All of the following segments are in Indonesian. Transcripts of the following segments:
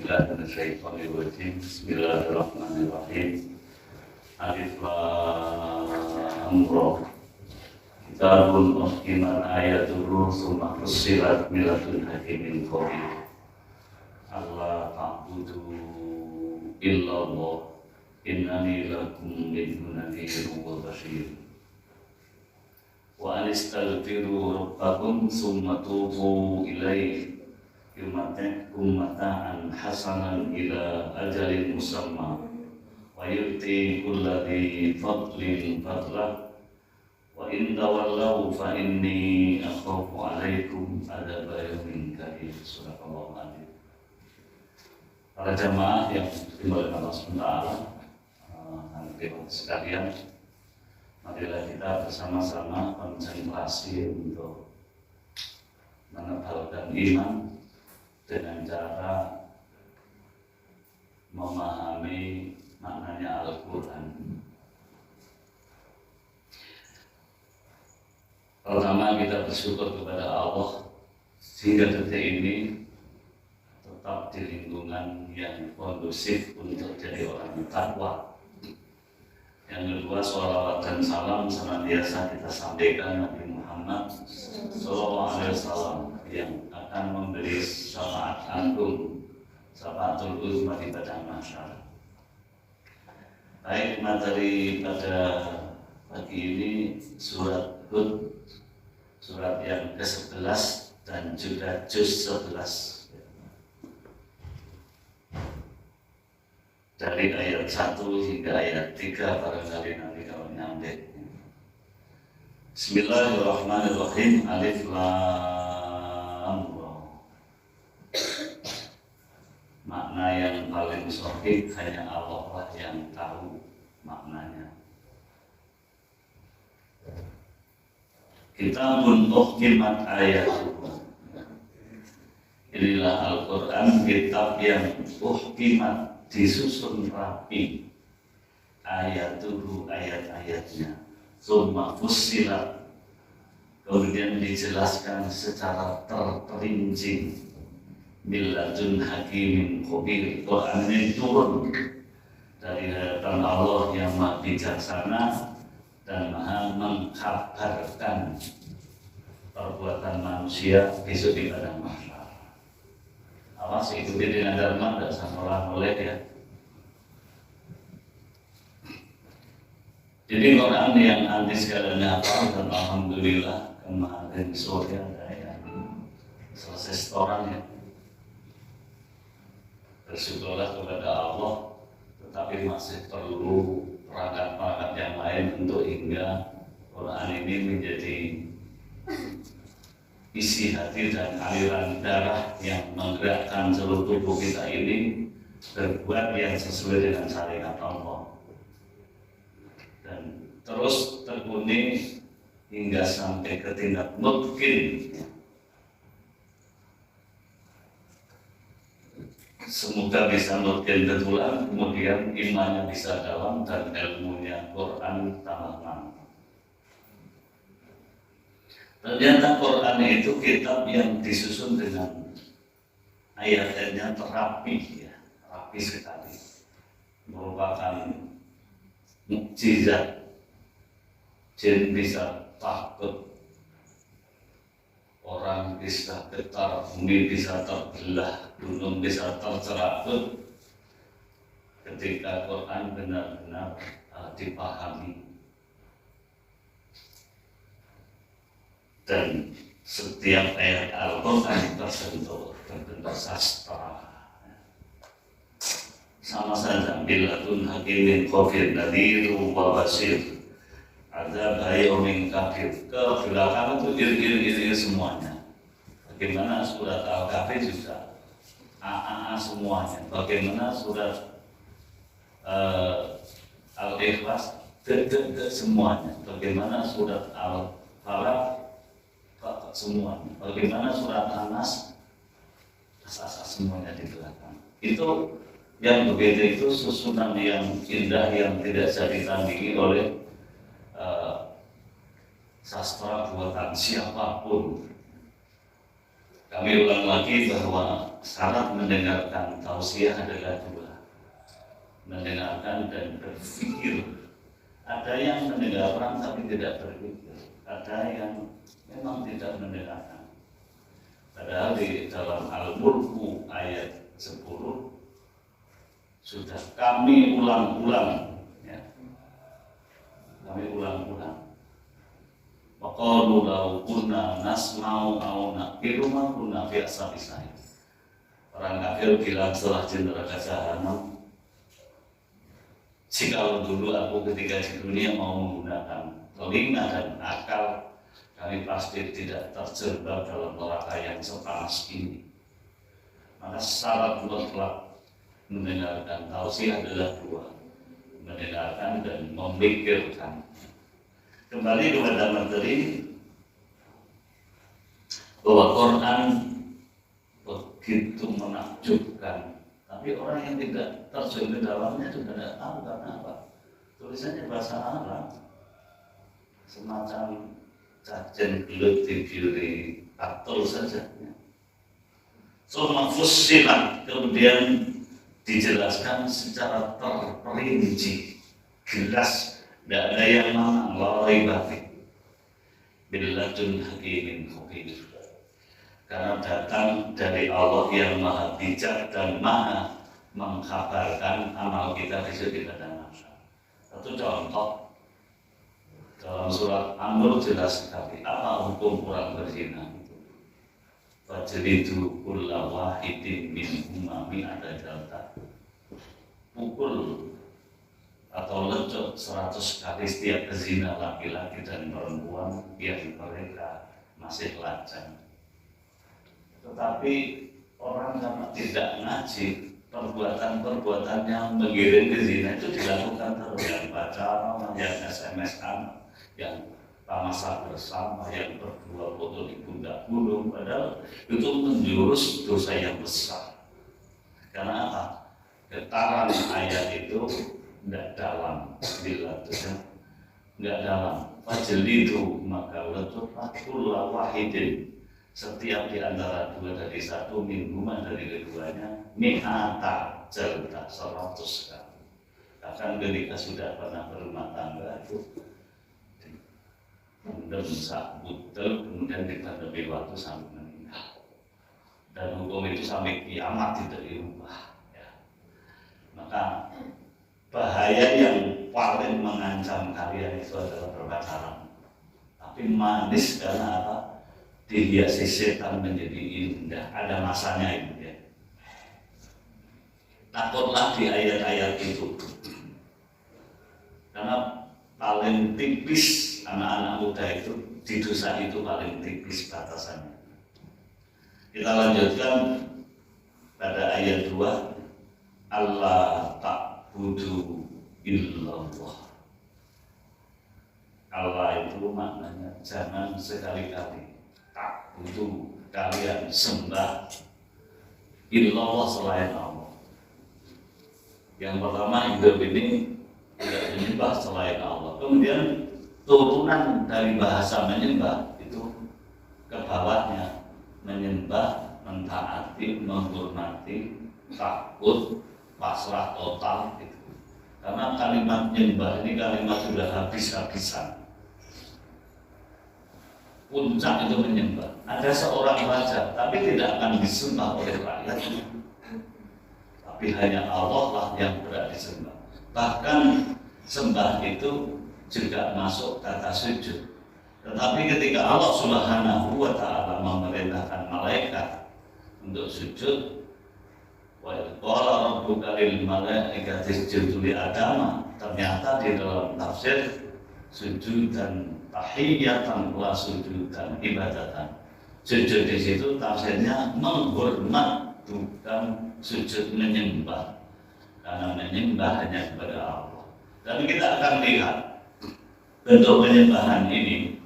A'udzubillahi Bismillahirrahmanirrahim. Alif Lam Ra. Kitabun uhkimat ayatuhu tsumma fussilat min ladun hakimin khabir. Allah ta'budu illallah innani lakum minhu nadhirun wa bashir. Wa anistaghfiru rabbakum tsumma tubu ilaihi yumati'kum mata'an hasanan ila ajalin musamma wa yu'ti kulli fadlin fadlah wa in tawallaw fa inni akhafu 'alaikum adzaba yaumin karim. Subhanallah alazim. Para jamaah yang dimuliakan Allah SWT, hadirin sekalian, marilah kita bersama-sama konsentrasi untuk menebalkan iman dengan cara memahami maknanya Al-Quran. Pertama, kita bersyukur kepada Allah sehingga detik ini tetap di lingkungan yang kondusif untuk jadi orang takwa. Yang kedua, sholawat dan salam senantiasa kita sampaikan Nabi Muhammad SAW yang akan memberi syafaat agung, syafaatul uzma di padang mahsyar. Baik, materi pada pagi ini surat Hud, surat yang ke-11 dan juga juz 11. Dari ayat 1 hingga ayat 3 barangkali nanti kalau nyampe. Bismillahirrahmanirrahim. Alif Lam Ra. Makna yang paling sahih hanya Allah lah yang tahu maknanya. Kitabun uhkimat ayatuhu. Inilah Al-Quran, kitab yang uhkimat, disusun rapi, ayatuhu, ayat-ayatnya, tsumma fussilat, kemudian dijelaskan secara terperinci, min ladun hakimin khabir. Quran ini turun dari hadapan Allah yang maha bijaksana dan maha mengkabarkan perbuatan manusia besok di padang mahsyar. Awas, ikuti dengan dharma, tidak sama oleh ya. Jadi Quran yang anti segalanya apa, dan alhamdulillah kemarin sore ada yang selesai setoran ya. Bersyukurlah kepada Allah, tetapi masih perlu perangkat-perangkat yang lain untuk hingga Quran ini menjadi isi hati dan aliran darah yang menggerakkan seluruh tubuh kita ini berbuat yang sesuai dengan syariat Allah dan terus tekuni hingga sampai ke tindak mungkin. Semoga bisa mungkin betulan, kemudian imannya bisa dalam dan ilmunya Quran tambah mantap. Ternyata Quran itu kitab yang disusun dengan ayat-ayatnya terapi, ya, rapi sekali, merupakan mukjizat. Jin bisa takut, orang bisa getar, bumi bisa terbelah, gunung bisa terceratut ketika Quran benar-benar dipahami. Dan setiap ayat Al-Quran tersentuh berbentuk sastra. Sama saja, bilatun hakimin khabir nadhirun wa bashir. Ada yaumin kafir. Ke belakang itu iri semuanya. Bagaimana surat Al-Kahfi juga AAA semuanya. Bagaimana surat Al-Ikhlas semuanya. Bagaimana surat Al-Falaq semuanya. Bagaimana surat An-Nas asas semuanya di belakang. Itu yang begitu itu susunan yang indah yang tidak bisa ditandingi oleh sastra buatan siapapun. Kami ulang lagi bahwa syarat mendengarkan tausiah adalah dua, mendengarkan dan berpikir. Ada yang mendengarkan tapi tidak berpikir, ada yang memang tidak mendengarkan. Padahal di dalam Al-Mulku ayat 10 sudah kami ulang-ulang, ya. Kami ulang-ulang. Waqalu law kunna nasma'u aw naqilu ma kunna fi ashabis sa'ir. Orang kafir bilang setelah di neraka jahanam, jika dulu aku ketika di dunia mau menggunakan telinga dan akal, kami pasti tidak terjebak dalam neraka yang sepanas ini. Maka syarat mutlak mendengarkan tausiah adalah dua, mendengarkan dan memikirkan. Kembali kepada materi bahwa Quran begitu menakjubkan, tapi orang yang tidak terjun ke dalamnya juga tidak tahu karena apa. Tulisannya bahasa Arab, semacam cajen gelut dibiri atul saja. Summa fussilat, kemudian dijelaskan secara terperinci, jelas. Tidak ada yang mana lalai batik biladun hakimin khabir, karena datang dari Allah yang maha bijak dan maha mengkabarkan amal kita besok di badan nafsu. Satu contoh dalam surat An-Nur jelas sekali apa hukum orang berzina itu. Fajridu kulla wahidin min umami ada jalta, pukul atau lecok 100 kali setiap pezina laki-laki dan perempuan yang mereka masih lajang. Tetapi orang karena tidak ngaji, perbuatan-perbuatan yang mengiring ke zina itu dilakukan terus, yang pacaran, yang SMS-an, yang tamasah bersama, yang berdua foto di puncak gunung, padahal itu menjurus dosa yang besar. Karena apa? Getaran ayat itu tidak dalam, tidak dalam. Fajlidu, maka letuplah kulla wahidin, setiap di antara dua dari satu, minhuma dari keduanya, mi'ata jalda, 100 kali. Bahkan ketika sudah pernah berumah tangga itu mendem sak butel, kemudian dibandemi waktu sampai meninggal. Dan hukum itu sampai kiamat tidak diubah, ya. Maka bahaya yang paling mengancam kalian itu adalah berpacaran. Tapi manis karena apa? Dihiasi setan menjadi indah. Ada masanya itu, ya. Takutlah di ayat-ayat itu, karena paling tipis anak-anak muda itu di dosa itu paling tipis batasannya. Kita lanjutkan pada ayat 2. Allah ta'budu illallah. Allah itu maknanya jangan sekali-kali ta'budu, kalian sembah illallah selain Allah. Yang pertama, hidup ini tidak menyembah selain Allah. Kemudian turunan dari bahasa menyembah itu ke bawahnya, menyembah, mentaati, menghormati, takut, pasrah total gitu. Karena kalimat menyembah ini kalimat sudah habis-habisan. Puncak itu menyembah. Ada seorang raja, tapi tidak akan disembah oleh rakyat, tapi hanya Allah lah yang berhak disembah. Bahkan sembah itu juga masuk kata sujud. Tetapi ketika Allah Subhanahu wa ta'ala memerintahkan malaikat untuk sujud, wa qala rabbuka lil malaikati isjudu li Adam, ternyata di dalam tafsir sujud dan tahiyatan wa sujud dan ibadatan. Sujud di situ tafsirnya menghormat, bukan sujud menyembah. Karena menyembah hanya kepada Allah. Dan kita akan lihat bentuk penyembahan ini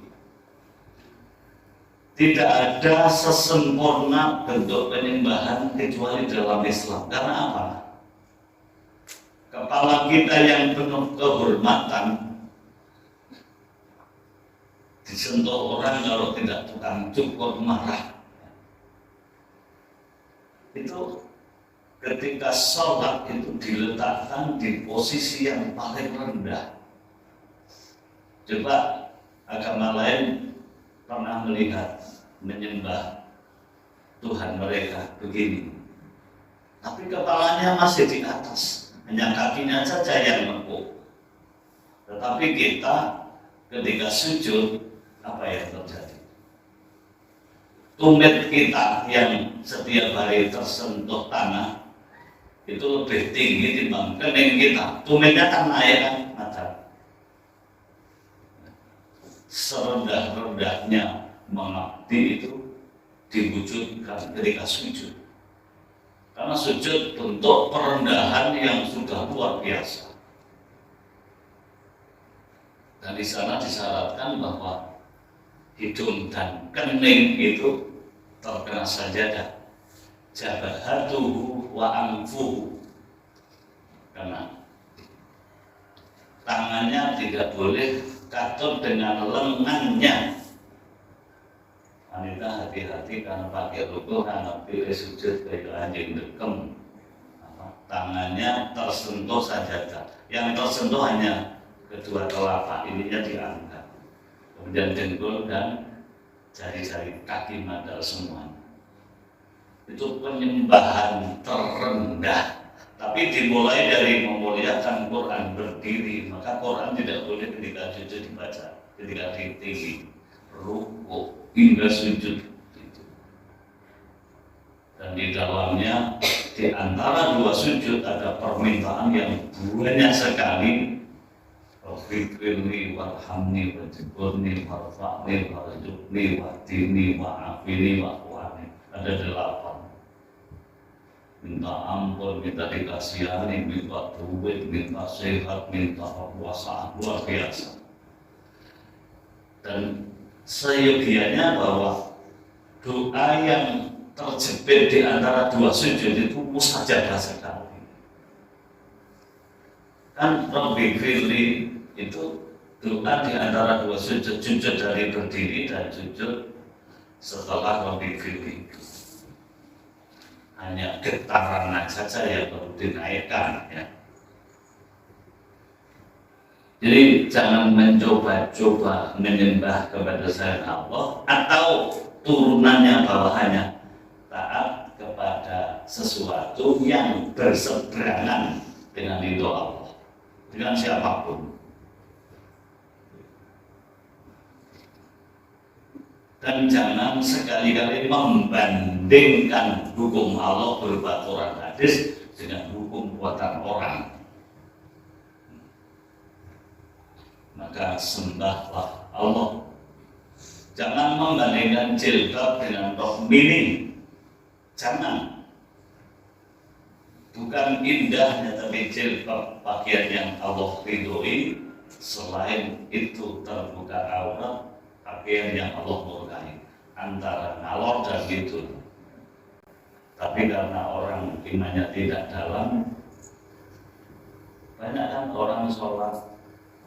tidak ada sesempurna bentuk penyembahan kecuali dalam Islam. Karena apa? Kepala kita yang penuh kehormatan disentuh orang kalau tidak tukang cukur marah. itu ketika sholat itu diletakkan di posisi yang paling rendah. Coba agama lain pernah melihat menyembah Tuhan mereka begini, tapi kepalanya masih di atas, hanya kakinya saja yang menekuk. Tetapi kita ketika sujud, apa yang terjadi? Tumit kita yang setiap hari tersentuh tanah itu lebih tinggi dibanding kening kita. Tumitnya kan naik kan, mata. Serendah-rendahnya mengabdi itu diwujudkan ketika sujud. Karena sujud bentuk perendahan yang sudah luar biasa. Dan di sana disyaratkan bahwa hidung dan kening itu terkena sajadah. Jabahatuhu wa anfuhu. Karena tangannya tidak boleh katut dengan lengannya. Wanita hati-hati karena pakai ruku anak pilih sujud kayak anjing dekem. Tangannya tersentuh sajadah. Yang tersentuh hanya kedua telapak ininya diangkat. Kemudian dengkul dan jari-jari kaki mandal semuanya. Itu penyembahan terendah. Tapi dimulai dari memuliakan Quran berdiri. Maka Quran tidak boleh ketika sujud dibaca, ketika tinggi, ruku hingga sujud itu. Dan di dalamnya di antara dua sujud ada permintaan yang banyak sekali. Rafiqilni warhamni wajiburni warfa'ni warjubni wahdini wa'afini wa'fu'ani. Ada 8. Minta ampun, minta dikasihani, minta duit, minta sehat, minta kekuasaan, luar biasa. Dan seyogianya bahwa doa yang terjepit di antara dua sujud itu mustajabah sekali. Kan Rabbi Firli itu doa di antara dua sujud, sujud dari berdiri dan sujud setelah Rabbi Firli. Hanya getaran saja yang perlu dinaikkan ya. Jadi jangan mencoba-coba menyembah kepada selain Allah atau turunannya bawahannya taat kepada sesuatu yang berseberangan dengan ridho Allah, dengan siapapun. Dan jangan sekali-kali membandingkan hukum Allah berupa Quran hadis dengan hukum buatan orang. Maka sembahlah Allah. Jangan membandingkan jilbab dengan rok mini. Jangan. Bukan indahnya tapi jilbab pakaian yang Allah ridhoi. Selain itu terbuka aurat, pakaian yang Allah murkai, antara ngalor dan gitu. Tapi karena orang imannya tidak dalam, banyak kan orang sholat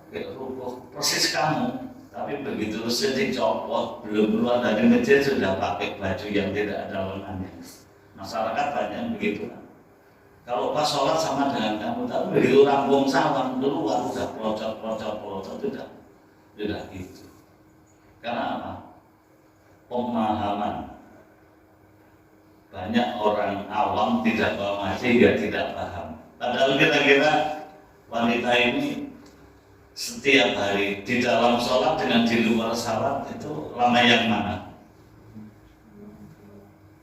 pakai rukuh persis kamu, tapi begitu sedih copot, belum keluar dari masjid sudah pakai baju yang tidak ada lengannya. Masyarakat banyak begitu kan. Kalau pas sholat sama dengan kamu, tapi begitu rampung sawan keluar udah pelocot sudah gitu. Karena apa? Pemahaman. Banyak orang awam tidak paham sehingga tidak paham. Padahal kira-kira wanita ini setiap hari di dalam sholat dengan di luar sholat itu lama yang mana?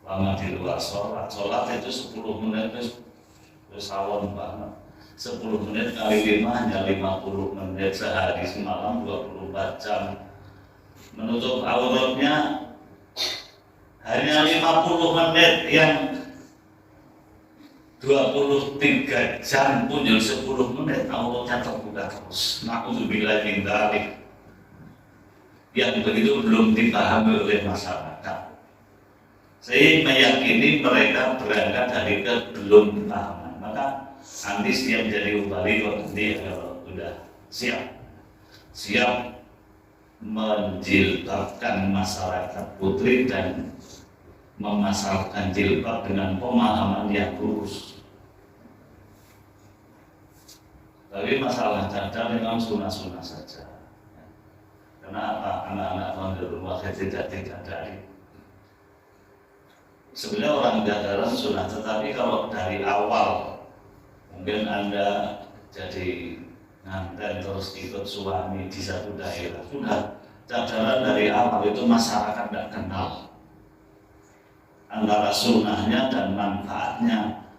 Lama di luar sholat. Sholat itu 10 menit itu sawon banget. 10 menit kali 5 hanya 50 menit sehari semalam 24 jam. Menutup auratnya hanya 50 menit yang 23 jam pun yang 10 menit auratnya terbuka terus. Na'udzubillah min dzalik. Yang begitu belum dipahami oleh masyarakat. Saya meyakini mereka berangkat dari belum paham. Maka nanti siap jadi ubali nanti kalau sudah siap menjilbabkan masyarakat putri dan memasarkan jilbab dengan pemahaman yang lurus. Tapi masalah cadar memang sunnah-sunnah saja. Kenapa anak-anak pondok rumah tidak dicadari? Sebenarnya orang cadaran sunnah, tetapi kalau dari awal mungkin Anda jadi nganten terus ikut suami di satu daerah, sudah cadaran dari awal itu masyarakat tidak kenal antara sunnahnya dan manfaatnya,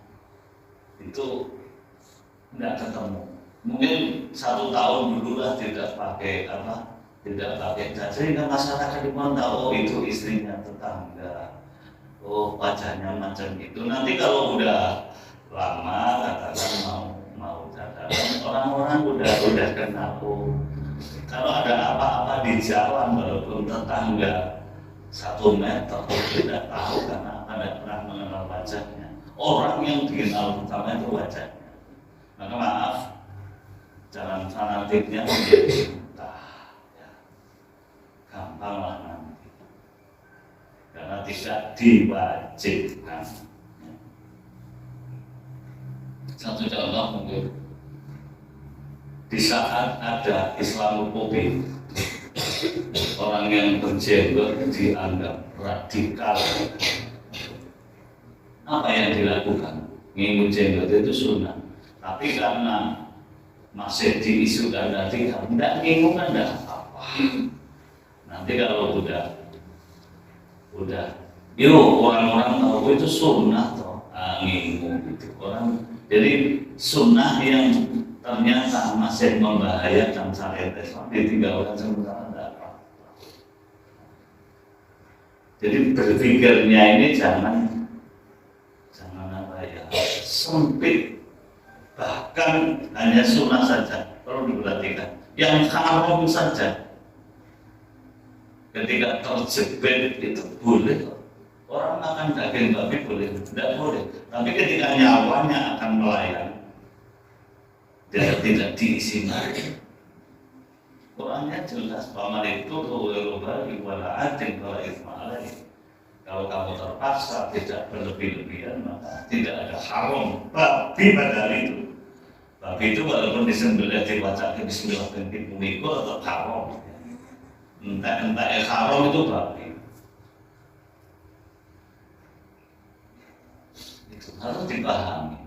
itu tidak ketemu. Mungkin 1 tahun dulu lah tidak pakai cadar, sehingga masyarakat di mana tahu itu istrinya tetangga, oh wajahnya macam itu. Nanti kalau udah lama katakan mau cadaran, orang-orang udah kenal. Oh, kalau ada apa-apa di jalan walaupun tetangga 1 meter tidak tahu karena tidak pernah mengenal wajahnya. Orang yang dikenal pertama itu wajahnya. Maka maaf, jangan fanatiknya menjadi buta, ya. Gampanglah nanti, karena tidak diwajibkan. Satu contoh mungkin, di saat ada Islamofobi, orang yang berjenggot dianggap radikal, apa yang dilakukan? Ngikut jenggot itu sunnah, tapi karena masih diisukan radikal, tidak ngikut kan tidak apa-apa. Nanti kalau udah orang-orang tahu itu sunnah toh, ngikut gitu orang. Jadi sunnah yang ternyata masih membahayakan syariat Islam ditinggalkan sementara tidak apa-apa. Jadi berpikirnya ini jangan apa ya, sempit, bahkan hanya sunnah saja perlu diperhatikan, yang haram saja ketika terjebak itu boleh. Orang makan daging babi boleh, tidak boleh, tapi ketika nyawanya akan melayang, dia tidak diisi lagi. Qurannya jelas, paman itu bagi wala adin wala ismailai. Kalau kamu terpaksa tidak berlebih-lebihan, maka tidak ada haram babi pada hari itu. Babi itu walaupun disembelih dibaca bismillah binti mumikul atau haram, entah haram itu babi. Itu harus dipahami.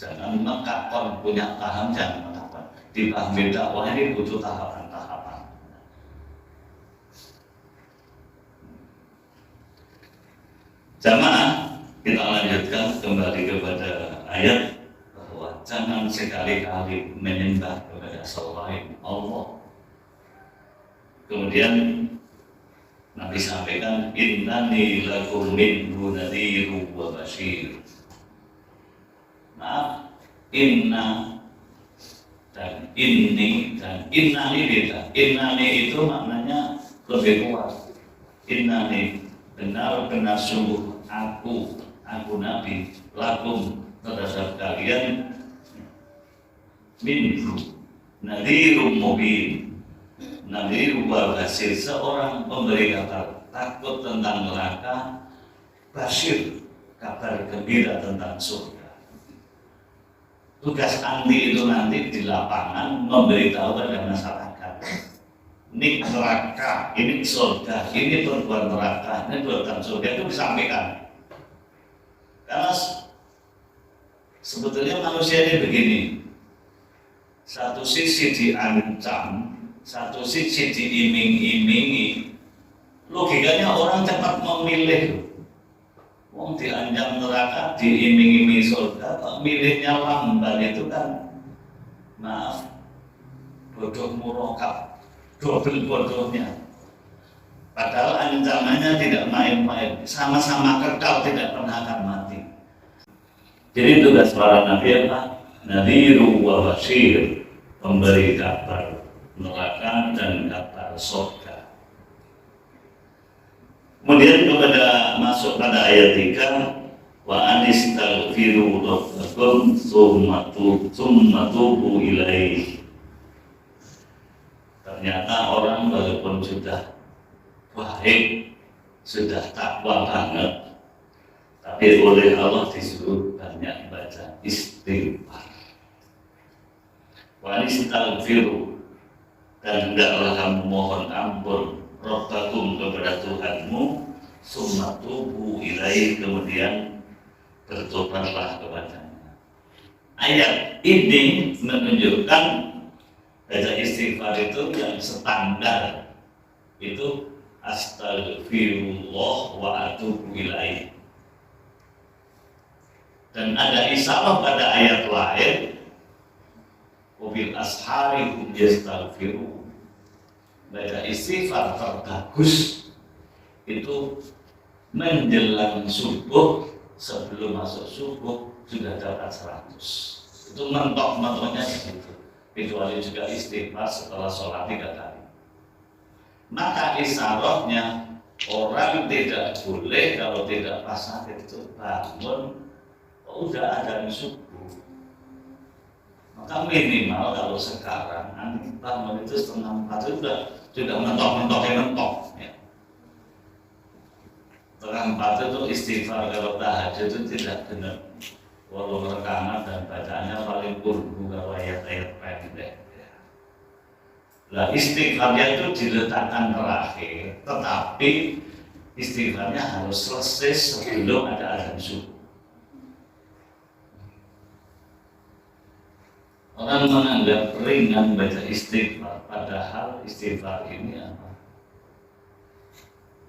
Jangan mengakon punya paham, jangan mengakon. Dipahami dakwah ini butuh tahapan-tahapan. Jamaah, kita lanjutkan kembali kepada ayat bahwa jangan sekali-kali menyembah kepada selain Allah. Kemudian Nabi sampaikan, innani lakum minhu nadhiru wa basyir. Maaf, inna dan inni dan innani beda. Innani itu maknanya lebih kuat. Innani benar-benar sungguh aku Nabi lakum terhadap kalian minhu nadhirum mubin. Nadhiru wa basyir, seorang pemberi kabar takut tentang neraka, basyir kabar gembira tentang surga. Tugas anti itu nanti di lapangan memberitahu pada masyarakat, ini neraka, ini surga, ini perbuatan neraka, ini perbuatan surga, itu disampaikan. Karena sebetulnya manusia ini begini, satu sisi diancam, satu sisi diiming-imingi. Logikanya orang cepat memilih. Wong diancam neraka, diiming-imingi surga, kok milihnya lamban, itu kan maaf, bodoh murokab, double bodohnya. Padahal ancamannya tidak main-main, sama-sama kekal, tidak pernah akan mati. Jadi tugas para nabi apa? Nadhiru wa basyir, pemberi kabar neraka dan kabar surga. Kemudian kepada masuk pada ayat 3, wa anistaghfiru rabbakum tsumma tubu ilaihi. Ternyata orang walaupun sudah baik, sudah takwa banget, tapi oleh Allah disuruh banyak baca istighfar. Wa nistaghfiru, dan hendaklah kamu mohon ampun Rabbakum kepada Tuhanmu, summa tubu ilaihi, kemudian bertobatlah kepadanya. Ayat ini menunjukkan baca istighfar itu yang standar itu astagfirullah wa atubu ilaihi. Dan ada isyarat pada ayat lain, wabil ashari hum yastaghfirun. Baca istighfar terbagus itu menjelang subuh, sebelum masuk subuh sudah dapat 100. Itu mentok-mentoknya begitu. Kecuali juga istighfar setelah sholat 3 kali. Maka isyaratnya orang tidak boleh kalau tidak pas sakit itu bangun udah ada subuh. Maka minimal kalau sekarang nanti bangun itu 3:30 sudah mentok ya. 3:30 itu istighfar. Kalau tahajud itu tidak benar. Walau rekaman dan bacaannya paling kurang kalau ayat-ayat pendek. Nah, istighfarnya itu diletakkan terakhir, tetapi istighfarnya harus selesai sebelum ada azan subuh. Orang menganggap ringan baca istighfar, padahal istighfar ini apa?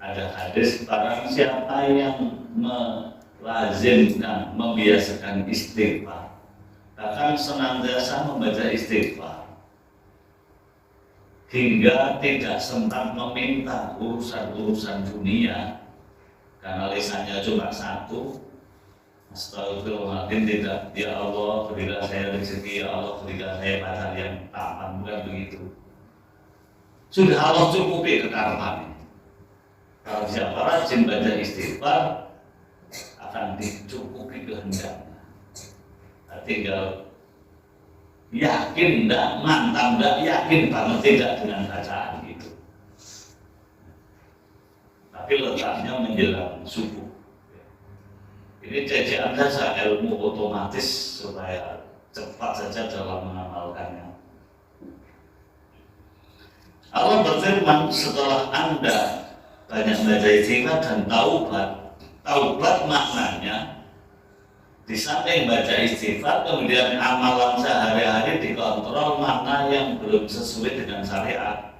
Ada hadis, barang siapa yang melazimkan, membiasakan istighfar, bahkan senantiasa membaca istighfar, hingga tidak sempat meminta urusan-urusan dunia, karena lisannya cuma satu, astagfirullahaladzim, tidak, ya Allah berilah saya rezeki, ya Allah berilah saya pacar yang tampan, bukan begitu. Sudah Allah cukupi kekarepannya. Kalau siapa rajin baca istighfar akan dicukupi kehendaknya. Tinggal yakin enggak, mantap enggak, yakin banget tidak dengan bacaan itu. Tapi letaknya menjelang subuh. Ini cecean saja ilmu otomatis supaya cepat saja dalam mengamalkannya. Allah berfirman, setelah Anda banyak baca istighfar dan taubat maknanya di samping baca istighfar, kemudian amalan sehari-hari dikontrol mana yang belum sesuai dengan syariat,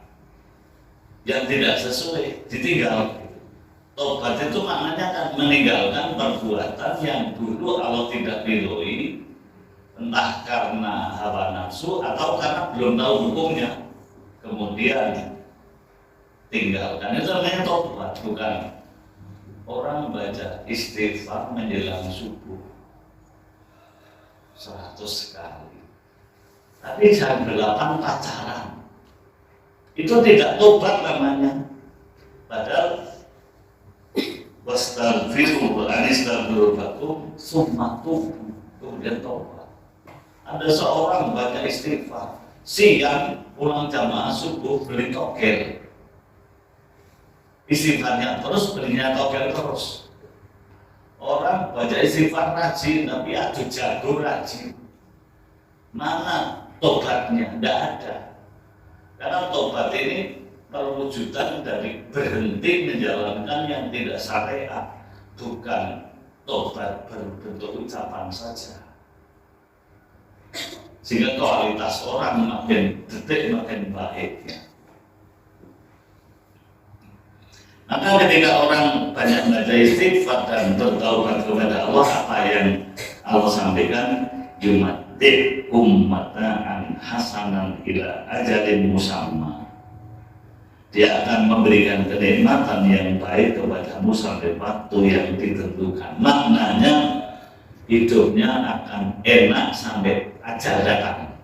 yang tidak sesuai ditinggal. Tobat itu maknanya kan meninggalkan perbuatan yang dulu Allah tidak ridhoi, entah karena hawa nafsu atau karena belum tahu hukumnya, kemudian tinggalkan. Itu namanya tobat, bukan orang baca istighfar menjelang subuh 100 kali, tapi jam 8 pacaran. Itu tidak tobat namanya. Padahal wastaghfiru wa anistaghfiru lakum summa tubu, kemudian tobat. Ada seorang baca istighfar, siang pulang jamaah subuh beli togel, istighfarnya terus, belinya togel terus. Orang baca istighfar rajin, tapi adu jago rajin. Mana tobatnya? Tidak ada. Karena tobat ini perwujudan dari berhenti menjalankan yang tidak syariat, bukan tobat berbentuk ucapan saja. Sehingga kualitas orang makin detik makin baik. Maka ketika orang banyak baca istighfar dan bertaubat kepada Allah, apa yang Allah sampaikan, yumatti'kum mata'an hasanan ila ajalin musamma. Dia akan memberikan kenikmatan yang baik kepadamu sampai waktu yang ditentukan. Maknanya hidupnya akan enak sampai ajal datang.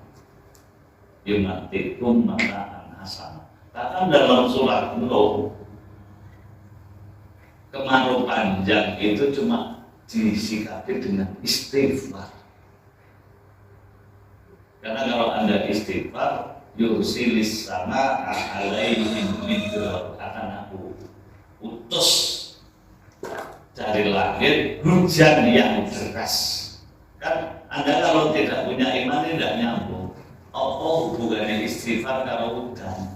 Yumatti'kum mata'an hasanah. Bahkan dalam surat Nuh, kemarau panjang itu cuma disikapi dengan istighfar. Karena kalau Anda istighfar, yursilis sama alaihim midrar, akan aku utus dari langit hujan yang deras. Kan Anda kalau tidak punya iman tidak nyambung. Apa hubungannya istighfar karo hujan?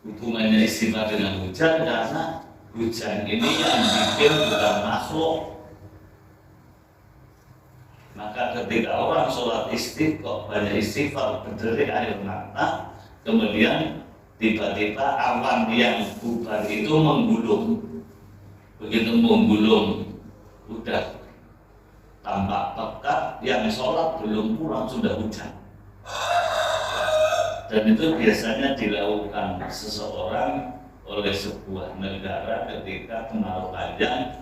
Hubungannya istighfar dengan hujan karena hujan ini yang bikin bukan makhluk. Maka ketika orang sholat istiqomah banyak istighfar berderik air mata, kemudian tiba-tiba awan yang bubar itu menggulung. Begitu menggulung, udah tampak pekat, yang sholat belum pulang sudah hujan. Dan itu biasanya dilakukan seseorang oleh sebuah negara ketika kemarau panjang,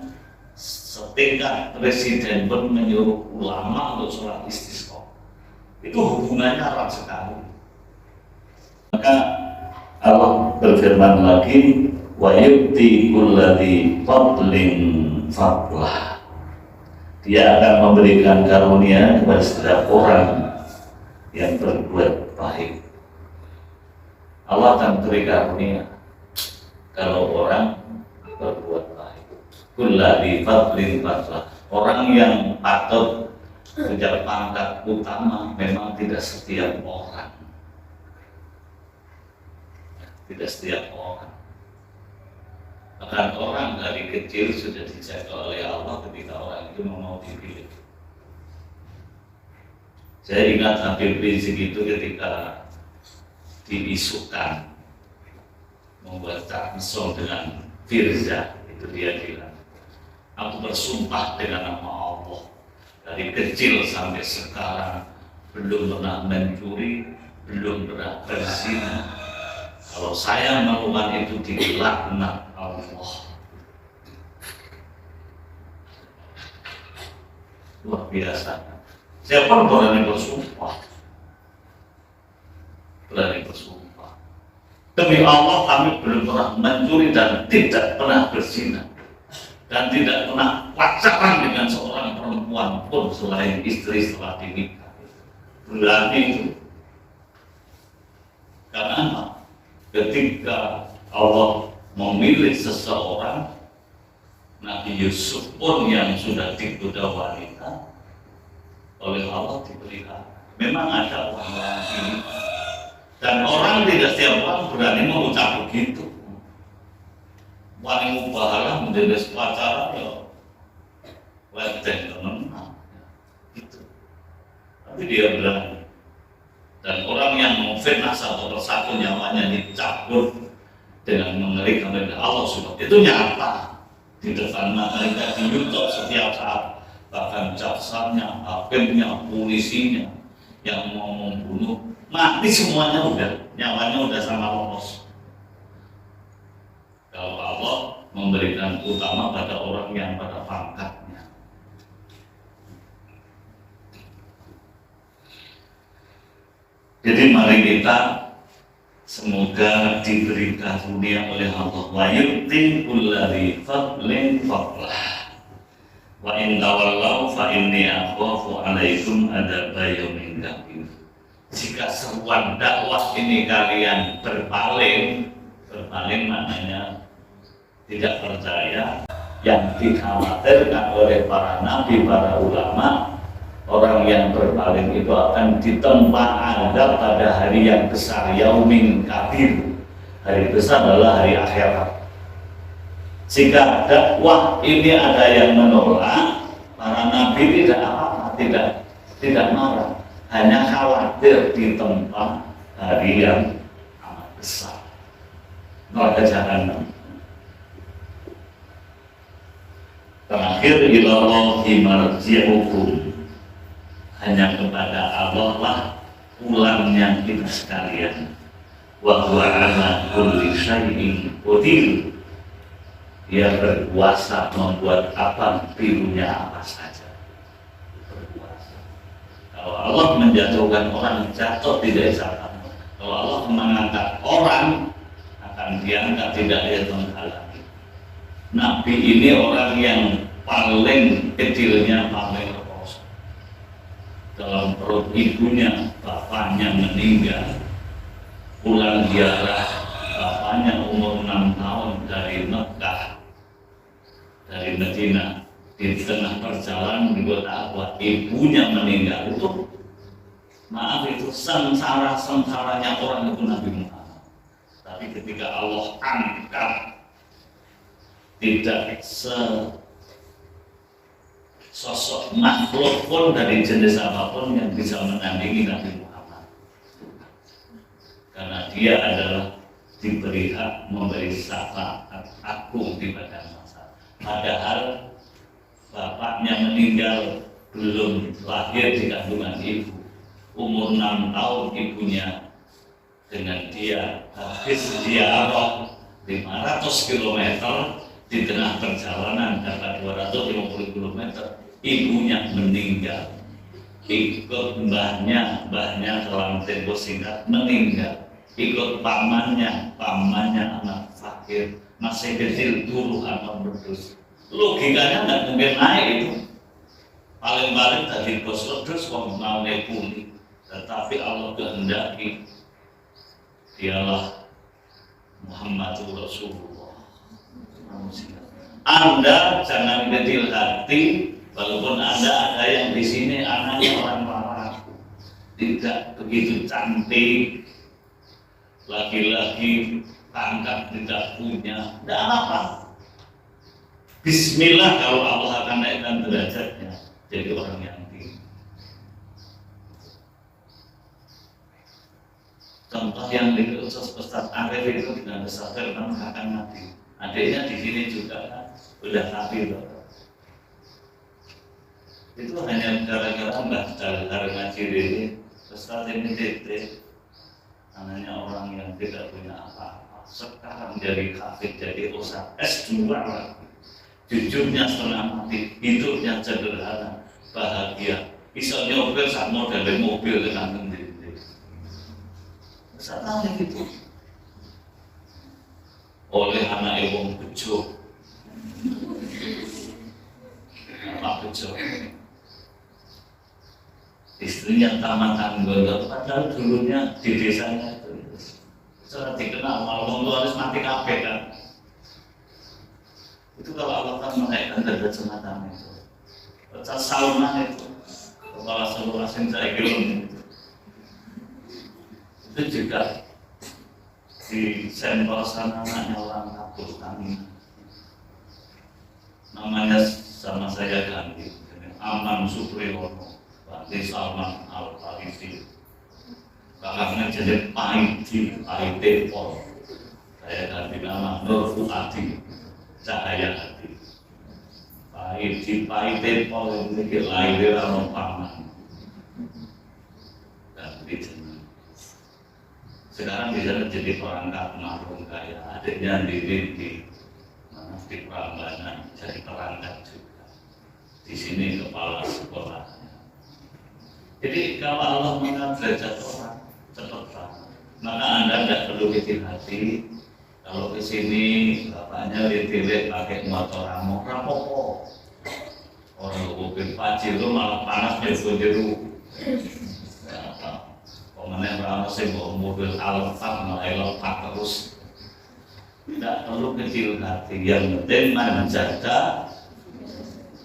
setingkat presiden pun menyuruh ulama untuk sholat istisqa. Itu hubungannya erat sekali. Maka Allah berfirman lagi, wa yu'ti kulladzi fadlin fadlah. Dia akan memberikan karunia kepada setiap orang yang berbuat baik. Allah akan beri karunia kalau orang berbuat baik. Kulladzi fadlin fadlah. Orang yang patut menjadi pangkat utama memang tidak setiap orang. Tidak setiap orang. Bahkan orang dari kecil sudah dijaga oleh Allah ketika orang itu mau dipilih. Saya ingat Habib Rizik itu ketika diisukan membuat song dengan Firza, itu dia bilang, aku bersumpah dengan nama Allah, dari kecil sampai sekarang belum pernah mencuri, belum pernah berzina. Kalau saya melakukan itu dilaknat Allah. Luar biasa. Siapa berani bersumpah? Berani bersumpah. Demi Allah kami belum pernah mencuri dan tidak pernah berzina. Dan tidak pernah pacaran dengan seorang perempuan pun selain istri setelah dinikah. Berani itu. Karena apa? Ketika Allah memilih seseorang, Nabi Yusuf pun yang sudah digoda wanita oleh Allah diberikan. Memang ada orang-orang ini, dan orang tidak setiap orang berani mengucap begitu. Wanita bahala menjadi pacaran ya, wajib menang, gitu. Tapi dia berani. Dan orang yang memfitnah satu persatu nyawanya dicabut dengan mengerikan oleh Allah subhanahu itu nyata di depan mereka di YouTube setiap saat. Bahkan jaksanya, hakimnya, polisinya yang mau membunuh mati semuanya udah, nyawanya udah sama lolos. Kalau Allah memberikan utama pada orang yang pada pangkatnya. Jadi mari kita semoga diberi karunia oleh Allah. Wa yu'ti kulladzi fadlin fadlah. Wa in tawallau fa inni akhafu 'alaikum adzaba yaumin qadim. Jika seruan dakwah ini kalian berpaling maknanya tidak percaya, yang dikhawatirkan oleh para nabi, para ulama, orang yang berpaling itu akan ditempa azab pada hari yang besar, yaumin kabir. Hari besar adalah hari akhirat. Jika dakwah ini ada yang menolak, para nabi tidak apa-apa, tidak marah, hanya khawatir ditempa hari yang amat besar, neraka jahanam. Terakhir, ilallahi marji'ukum, hanya kepada Allah lah pulangnya kita sekalian. Wa huwa ala kulli syai'in qadir. Dia berkuasa membuat apa pilunya apa saja. Berkuasa. Kalau Allah menjatuhkan orang jatuh tidak jatuh. Kalau Allah mengangkat orang akan diangkat, tidak ada menghalangi. Nabi ini orang yang paling kecilnya paling rekoso. Dalam perut ibunya bapaknya meninggal, pulang ziarah bapaknya umur 6 tahun dari Madinah. Di tengah perjalanan di kota Aqwa, ibunya meninggal. Itu maaf, itu sengsara-sengsaranya orang itu Nabi Muhammad. Tapi ketika Allah angkat, tidak sosok makhluk pun dari jenis apapun yang bisa menandingi Nabi Muhammad, karena dia adalah diberi hak memberi syafaat agung di padang mahsyar. Padahal bapaknya meninggal belum lahir di kandungan ibu, umur 6 tahun ibunya dengan dia habis ziarah 500 km, di tengah perjalanan dapat 250 km ibunya meninggal, ikut mbahnya dalam tempo singkat meninggal, ikut pamannya anak fakir masih kecil dulu anak berdus. Logikanya nggak mungkin naik itu, paling-paling tadi bos wedus kok mau nepuli, tetapi Allah kehendaki dialah Muhammadur Rasulullah. Anda jangan kecil hati, walaupun Anda ada yang di sini anaknya orang marah, tidak begitu cantik, laki-laki pangkat tidak punya, tidak apa. Bismillah kalau Allah akan naikkan derajatnya jadi orang yang tinggi. Contoh yang di Ustaz Arif itu dengan sadar kan akan mati. Adiknya di sini juga kan udah mati loh. Itu hanya gara-gara Mbah Dalhar ngaji ini, Ustaz ini titik anaknya orang yang tidak punya apa-apa. Sekarang jadi kafir, jadi ustaz S2 lagi. Jujurnya setengah mati, hidupnya sederhana, bahagia. Bisa nyopir saat model mobil dengan sendiri. Saatnya gitu. Oleh anak wong bejo. Apa bejo? Istrinya tamatan gondol, padahal dulunya di desanya itu sudah dikenal, malah wong harus mati kabeh kan. Itu kalau Allah kan menaikkan derajat semacam itu. Baca Salman itu, kepala seluruh asin saya itu juga di sampel sana anaknya orang kabur kami. Namanya sama saya ganti, Aman Supriyono, Bani Salman Al-Farisi. Kakaknya jadi Pahiti Pol. Saya ganti nama Nur Fuadi, Cahaya Hati. Pahiti Pol ini lahir orang paman. Ganti jeneng. Sekarang bisa jadi perangkat marung kaya. Adiknya di Prambanan jadi perangkat juga. Di sini kepala sekolahnya. Jadi kalau Allah mengangkat derajat orang cepat, maka Anda tidak perlu kecil hati. Kalau ke sini bapaknya ditilik pakai motor rapopo. Orang mobil Pajero malah panas jeru-jeru. Pemenang orang sing bawa mobil Alphard malah lepak terus. Tidak perlu kecil hati, yang penting menjaga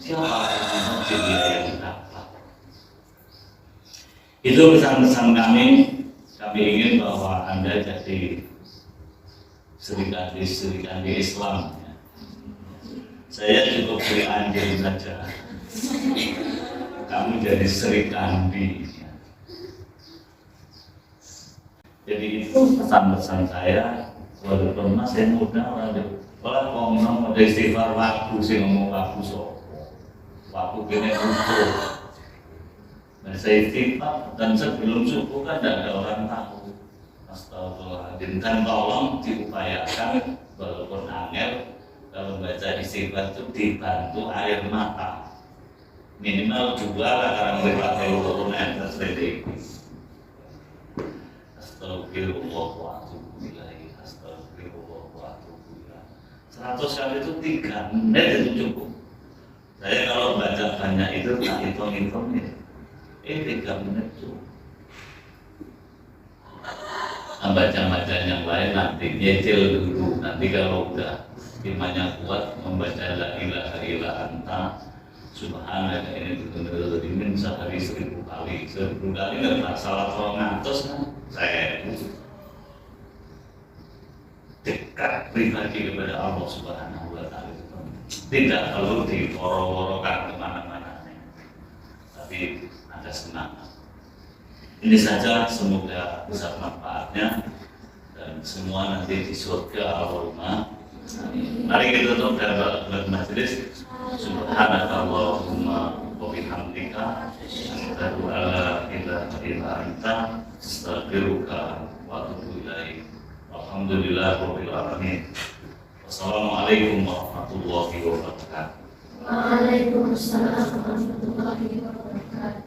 siapa yang menjadi dia yang dapat. Itu pesan-pesan kami ingin bahwa Anda jadi serikandi Islam. Saya cukup beri anjing saja, kamu jadi serikandi. Jadi itu pesan-pesan saya. Walaupun masih muda, kalau ngomong ada istighfar waktu sih ngomong waktu waktu kini utuh. Nah saya istighfar dan sebelum subuh kan tidak ada orang tahu. Astagfirullahaladzim, dan tolong diupayakan walaupun angel kalau baca istighfar itu dibantu air mata minimal 2 karena lewat telepon atas redik. Astagfirullahaladzim. 100 kali itu 3 menit itu cukup. Saya kalau baca banyak itu tak hitung-hitung ya. 3 menit cukup. Baca yang lain nanti nyicil dulu. Nanti kalau udah imannya kuat membaca la ilaha illa anta subhanaka ini benar-benar dimin sehari 1000 kali 1000 kali nggak masalah kalau ngantos kan saya dekat pribadi kepada Allah Subhanahu wa Ta'ala, tidak perlu diworo-worokan kemana-mana, tapi ada semangat. Ini saja, semoga besar manfaatnya dan semua nanti di surga Allahumma. Mari kita tutup dalam majelis. Subhanakallahumma wa bihamdika asyhadu an la ilaha illa anta astaghfiruka wa atubu ilaik. Alhamdulillahirabbil alamin. Wassalamualaikum warahmatullahi wabarakatuh. Waalaikumsalam warahmatullahi wabarakatuh.